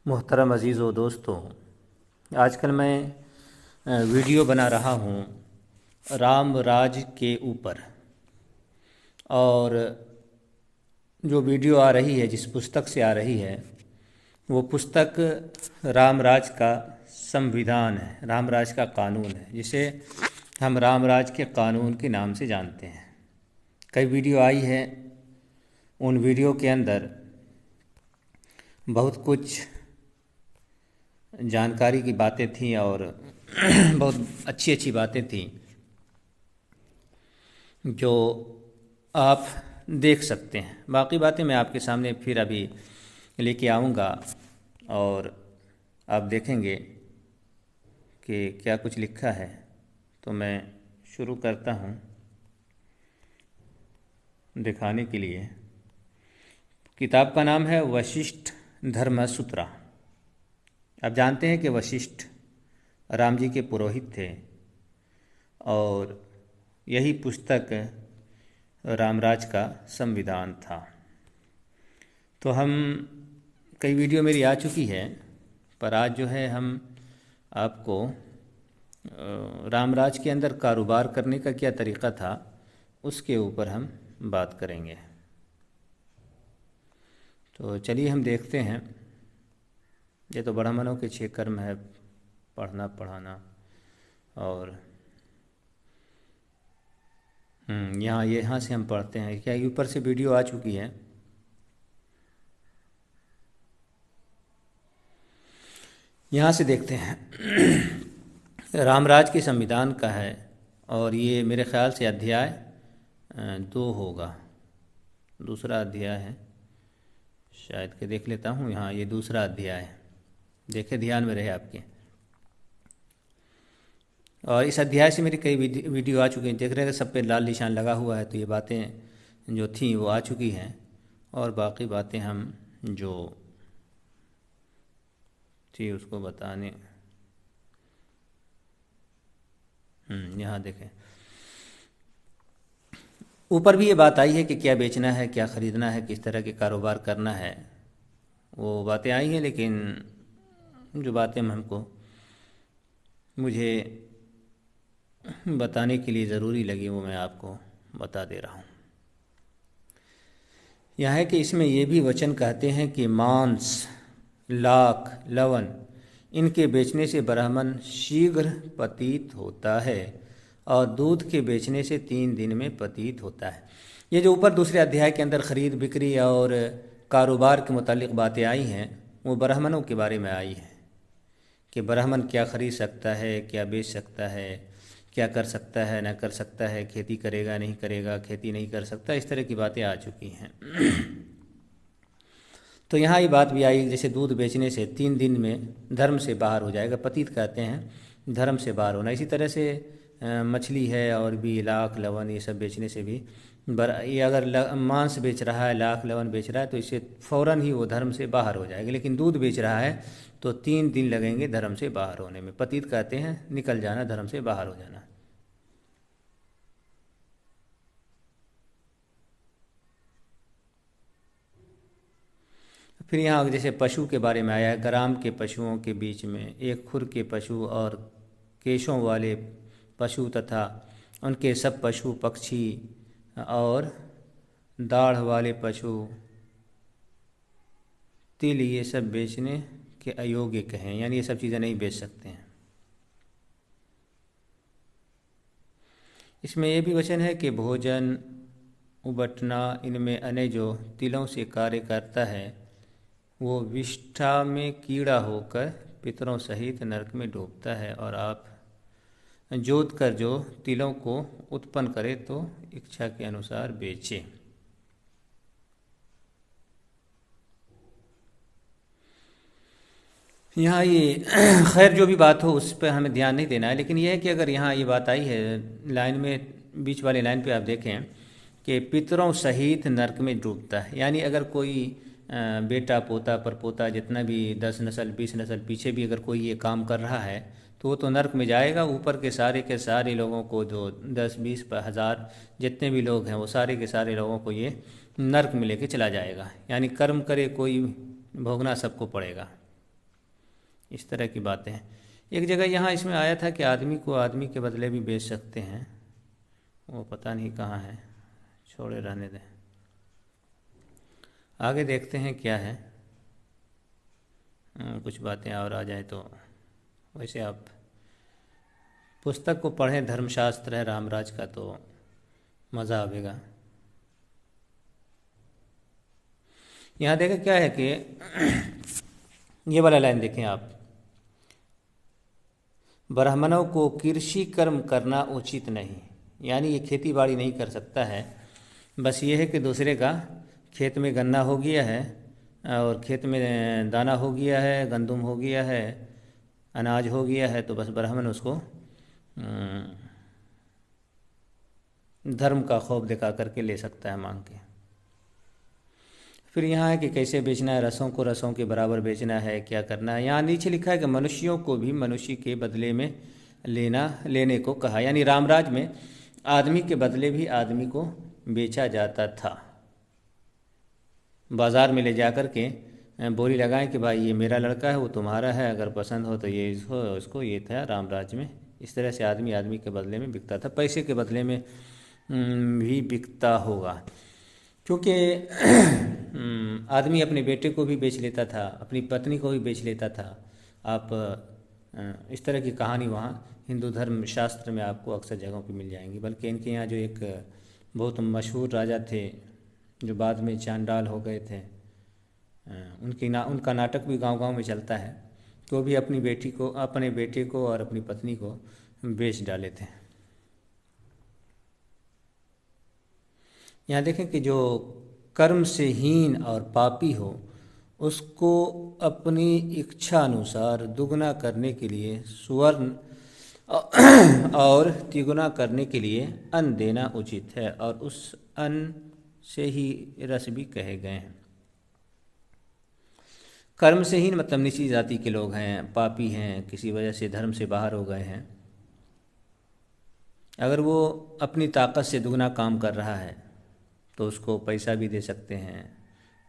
मोहतरम अज़ीज़ व दोस्तों, आजकल मैं वीडियो बना रहा हूँ राम राज के ऊपर। और जो वीडियो आ रही है, जिस पुस्तक से आ रही है, वो पुस्तक रामराज का संविधान है, रामराज का कानून है, जिसे हम रामराज के कानून के नाम से जानते हैं। कई वीडियो आई है, उन वीडियो के अंदर बहुत कुछ जानकारी की बातें थीं और बहुत अच्छी अच्छी बातें थीं जो आप देख सकते हैं। बाकी बातें मैं आपके सामने फिर अभी लेके आऊँगा और आप देखेंगे कि क्या कुछ लिखा है। तो मैं शुरू करता हूँ दिखाने के लिए। किताब का नाम है वशिष्ठ धर्मसूत्रा। आप जानते हैं कि वशिष्ठ राम जी के पुरोहित थे और यही पुस्तक रामराज का संविधान था। तो हम कई वीडियो मेरी आ चुकी है, पर आज जो है हम आपको रामराज के अंदर कारोबार करने का क्या तरीक़ा था उसके ऊपर हम बात करेंगे। तो चलिए हम देखते हैं। ये तो ब्राह्मणों के 6 कर्म है, पढ़ना पढ़ाना। और यहाँ से हम पढ़ते हैं। क्या ऊपर से वीडियो आ चुकी है? यहाँ से देखते हैं। रामराज के संविधान का है और ये मेरे ख़्याल से अध्याय 2 होगा, दूसरा अध्याय है शायद के। देख लेता हूँ, यहाँ ये दूसरा अध्याय है, देखे ध्यान में रहे आपके। और इस अध्याय से मेरी कई वीडियो आ चुकी हैं, देख रहे हैं सब पे लाल निशान लगा हुआ है। तो ये बातें जो थी वो आ चुकी हैं और बाकी बातें हम जो थी उसको बताने। यहाँ देखें, ऊपर भी ये बात आई है कि क्या बेचना है, क्या ख़रीदना है, किस तरह के कारोबार करना है, वो बातें आई हैं। लेकिन जो बातें मुझे बताने के लिए ज़रूरी लगी वो मैं आपको बता दे रहा हूँ। यह है कि इसमें ये भी वचन कहते हैं कि मांस, लाख, लवण इनके बेचने से ब्राह्मण शीघ्र पतित होता है और दूध के बेचने से 3 दिन में पतित होता है। ये जो ऊपर दूसरे अध्याय के अंदर ख़रीद बिक्री और कारोबार के मुतालिक बातें आई हैं, वो ब्राह्मणों के बारे में आई हैं कि ब्राह्मण क्या ख़रीद सकता है, क्या बेच सकता है, क्या कर सकता है, ना कर सकता है, खेती करेगा नहीं करेगा, खेती नहीं कर सकता, इस तरह की बातें आ चुकी हैं। तो यहाँ ये बात भी आई, जैसे दूध बेचने से 3 दिन में धर्म से बाहर हो जाएगा। पतित कहते हैं धर्म से बाहर होना। इसी तरह से मछली है और भी लाख लवन ये सब बेचने से भी ये अगर मांस बेच रहा है, लाख लवन बेच रहा है, तो इससे फ़ौरन ही वो धर्म से बाहर हो जाएगा। लेकिन दूध बेच रहा है तो 3 दिन लगेंगे धर्म से बाहर होने में। पतित कहते हैं निकल जाना, धर्म से बाहर हो जाना। फिर यहाँ जैसे पशु के बारे में आया है, ग्राम के पशुओं के बीच में एक खुर के पशु और केशों वाले पशु तथा उनके सब पशु पक्षी और दाढ़ वाले पशु, तिल, ये सब बेचने के अयोग्य कहें, यानी ये सब चीज़ें नहीं बेच सकते हैं। इसमें यह भी वचन है कि भोजन, उबटना, इनमें अन्य जो तिलों से कार्य करता है वो विष्ठा में कीड़ा होकर पितरों सहित नरक में डूबता है। और आप जोत कर जो तिलों को उत्पन्न करे तो इच्छा के अनुसार बेचे। यहाँ ये खैर जो भी बात हो उस पर हमें ध्यान नहीं देना है। लेकिन यह है कि अगर यहाँ ये बात आई है लाइन में, बीच वाले लाइन पे आप देखें कि पितरों सहित नरक में डूबता है, यानी अगर कोई बेटा पोता परपोता जितना भी 10 नस्ल 20 नस्ल पीछे भी अगर कोई ये काम कर रहा है तो वो तो नरक में जाएगा। ऊपर के सारे लोगों को, जो 10 20 हज़ार जितने भी लोग हैं, वो सारे के सारे लोगों को ये नरक में लेके चला जाएगा। यानी कर्म करे कोई, भोगना सबको पड़ेगा। इस तरह की बातें हैं। एक जगह यहाँ इसमें आया था कि आदमी को आदमी के बदले भी बेच सकते हैं, वो पता नहीं कहाँ है, छोड़े रहने दें। आगे देखते हैं क्या है। कुछ बातें और आ जाए तो। वैसे आप पुस्तक को पढ़ें, धर्मशास्त्र है रामराज का, तो मज़ा आवेगा। यहाँ देखें क्या है कि ये वाला लाइन देखें आप, ब्राह्मणों को कृषि कर्म करना उचित नहीं, यानी ये खेती बाड़ी नहीं कर सकता है। बस ये है कि दूसरे का खेत में गन्ना हो गया है और खेत में दाना हो गया है, गंदुम हो गया है, अनाज हो गया है, तो बस ब्राह्मण उसको धर्म का खौफ दिखा करके ले सकता है मांग के। फिर यहाँ है कि कैसे बेचना है, रसों को रसों के बराबर बेचना है, क्या करना है। यहाँ नीचे लिखा है कि मनुष्यों को भी मनुष्य के बदले में लेने को कहा, यानी रामराज में आदमी के बदले भी आदमी को बेचा जाता था। बाज़ार में ले जा कर के बोली लगाएं कि भाई ये मेरा लड़का है, वो तुम्हारा है, अगर पसंद हो तो ये इसको। ये था रामराज में। इस तरह से आदमी आदमी के बदले में बिकता था, पैसे के बदले में भी बिकता होगा, क्योंकि आदमी अपने बेटे को भी बेच लेता था, अपनी पत्नी को भी बेच लेता था। आप इस तरह की कहानी वहाँ हिंदू धर्म शास्त्र में आपको अक्सर जगहों पे मिल जाएंगी। बल्कि इनके यहाँ जो एक बहुत मशहूर राजा थे जो बाद में चांडाल हो गए थे, उनका नाटक भी गांव-गांव में चलता है, तो वो भी अपने बेटे को और अपनी पत्नी को बेच डाले थे। यहाँ देखें कि जो कर्म से हीन और पापी हो उसको अपनी इच्छा अनुसार दुगना करने के लिए स्वर्ण और तिगुना करने के लिए अन्न देना उचित है, और उस अन्न से ही रस भी कहे गए हैं। कर्म से हीन मतलब नीची जाति के लोग हैं, पापी हैं, किसी वजह से धर्म से बाहर हो गए हैं। अगर वो अपनी ताकत से दुगना काम कर रहा है तो उसको पैसा भी दे सकते हैं,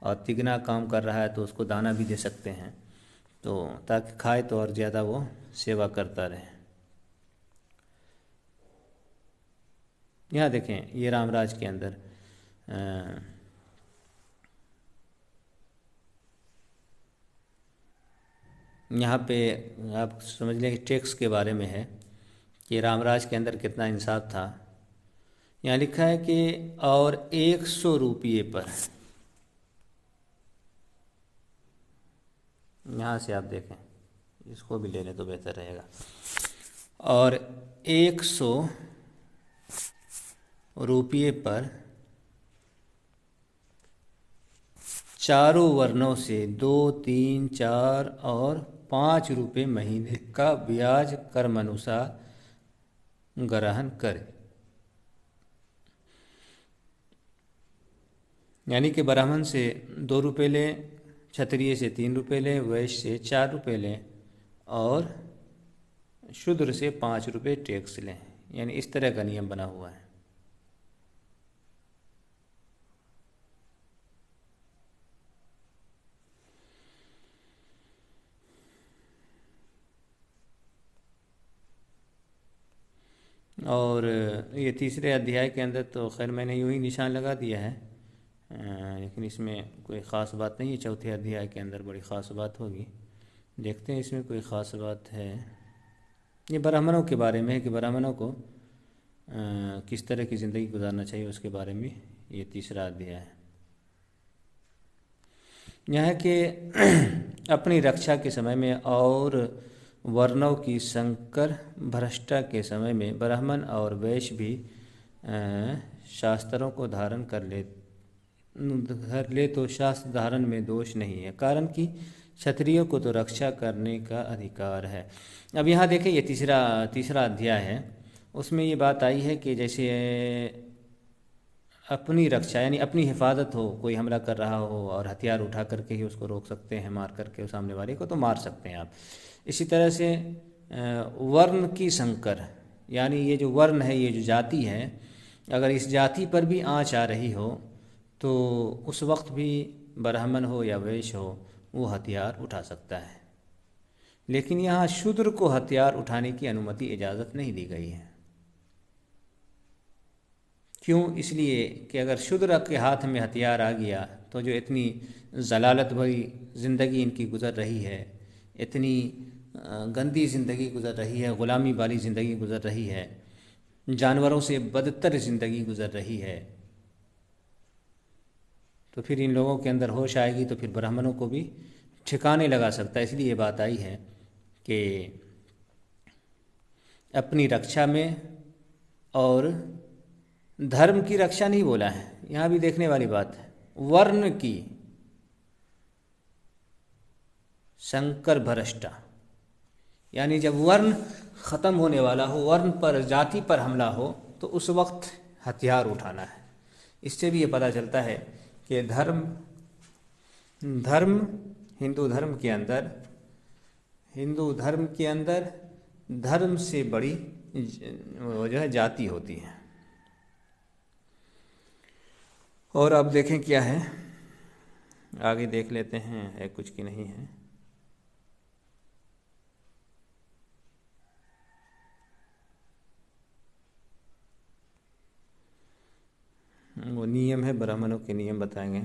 और तिगना काम कर रहा है तो उसको दाना भी दे सकते हैं, तो ताकि खाए तो और ज़्यादा वो सेवा करता रहे। यहाँ देखें ये रामराज के अंदर यहाँ पे आप समझ लें कि टैक्स के बारे में है कि रामराज के अंदर कितना इंसाफ था। यहाँ लिखा है कि और 100 रुपये पर, यहाँ से आप देखें, इसको भी ले लें तो बेहतर रहेगा, और 100 रुपये पर चारों वर्णों से 2, 3, 4 और 5 रुपये महीने का ब्याज कर्मानुसार ग्रहण करे। यानी कि ब्राह्मण से 2 रुपये लें, क्षत्रिय से 3 रुपये लें, वैश्य से 4 रुपये लें, और शूद्र से 5 रुपये टैक्स लें। यानी इस तरह का नियम बना हुआ है। और ये तीसरे अध्याय के अंदर तो खैर मैंने यूँ ही निशान लगा दिया है, लेकिन इसमें कोई ख़ास बात नहीं है। चौथे अध्याय के अंदर बड़ी ख़ास बात होगी, देखते हैं इसमें कोई ख़ास बात है। ये ब्राह्मणों के बारे में है कि ब्राह्मणों को किस तरह की ज़िंदगी गुजारना चाहिए, उसके बारे में ये तीसरा अध्याय है। यह है कि अपनी रक्षा के समय में और वर्णों की संकर भ्रष्टा के समय में ब्राह्मण और वैश्य भी शास्त्रों को धारण कर ले तो शास्त्र धारण में दोष नहीं है, कारण कि क्षत्रियों को तो रक्षा करने का अधिकार है। अब यहाँ देखें ये तीसरा अध्याय है, उसमें ये बात आई है कि जैसे अपनी रक्षा यानी अपनी हिफाजत हो, कोई हमला कर रहा हो और हथियार उठा करके ही उसको रोक सकते हैं, मार करके उस सामने वाले को तो मार सकते हैं आप। इसी तरह से वर्ण की संकर, यानी ये जो वर्ण है, ये जो जाति है, अगर इस जाति पर भी आँच आ रही हो तो उस वक्त भी ब्राह्मण हो या वैश्य हो वो हथियार उठा सकता है। लेकिन यहाँ शूद्र को हथियार उठाने की अनुमति इजाज़त नहीं दी गई है। क्यों? इसलिए कि अगर शूद्र के हाथ में हथियार आ गया तो जो इतनी जलालत भरी ज़िंदगी इनकी गुज़र रही है, इतनी गंदी ज़िंदगी गुज़र रही है, ग़ुलामी वाली ज़िंदगी गुज़र रही है, जानवरों से बदतर ज़िंदगी गुज़र रही है, तो फिर इन लोगों के अंदर होश आएगी तो फिर ब्राह्मणों को भी ठिकाने लगा सकता है। इसलिए ये बात आई है कि अपनी रक्षा में, और धर्म की रक्षा नहीं बोला है, यहाँ भी देखने वाली बात है, वर्ण की। शंकर भ्रष्टा, यानी जब वर्ण ख़त्म होने वाला हो, वर्ण पर, जाति पर हमला हो, तो उस वक्त हथियार उठाना है। इससे भी ये पता चलता है कि धर्म हिंदू धर्म के अंदर धर्म से बड़ी वो जो है जाति होती है। और अब देखें क्या है, आगे देख लेते हैं है कुछ की नहीं है। वो नियम है, ब्राह्मणों के नियम बताएंगे।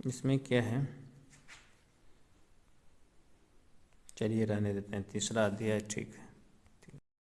इसमें क्या है, चलिए रहने देते हैं, तीसरा अध्याय ठीक है।